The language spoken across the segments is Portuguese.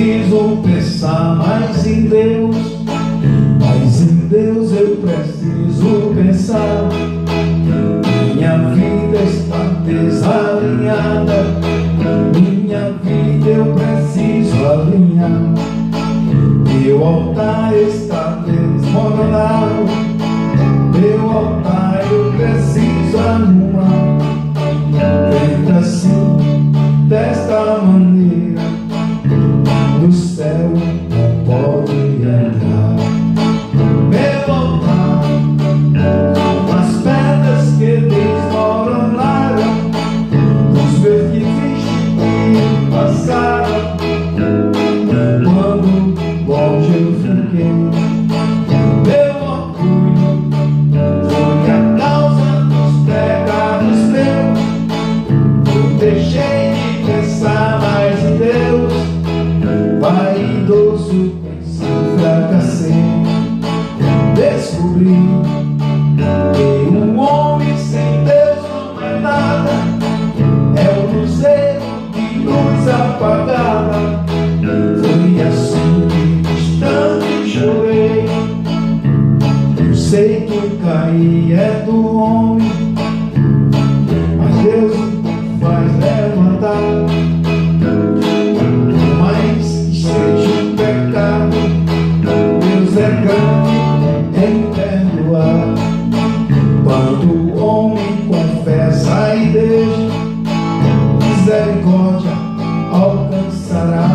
preciso pensar mais em Deus, mas em Deus eu preciso pensar. Minha vida está desalinhada, minha vida eu preciso alinhar. Meu altar está desmoronado, meu altar eu preciso arrumar. Feito assim, desta maneira, no céu não pode entrar. Meu altar, com as pedras que desmoronaram, dos meus que passaram, quando longe eu fiquei. Meu orgulho foi a causa dos pecados meus. Eu deixei de pensar mais em Deus, vaidoso, pensei, fracassei. Descobri que um homem sem Deus não é nada, é um luzeiro de luz apagada. Foi assim que distante chorei. Eu sei que cair é do homem, mas Deus faz levantar. Por mais que seja um pecado, Deus é grande em perdoar. Quando o homem confessa e deixa, misericórdia alcançará.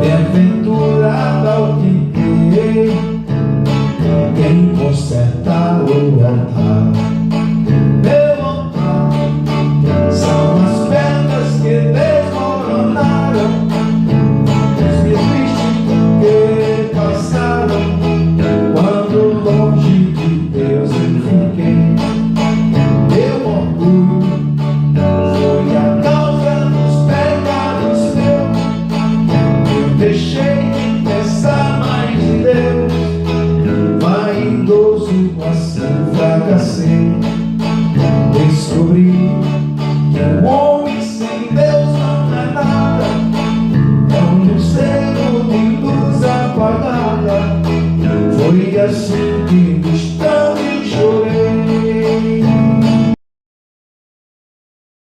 Bem-aventurado ao que crê, quem consertar o altar. Meu altar são as pedras que desmoronaram, os meus tristes que passaram, quando longe de Deus eu fiquei.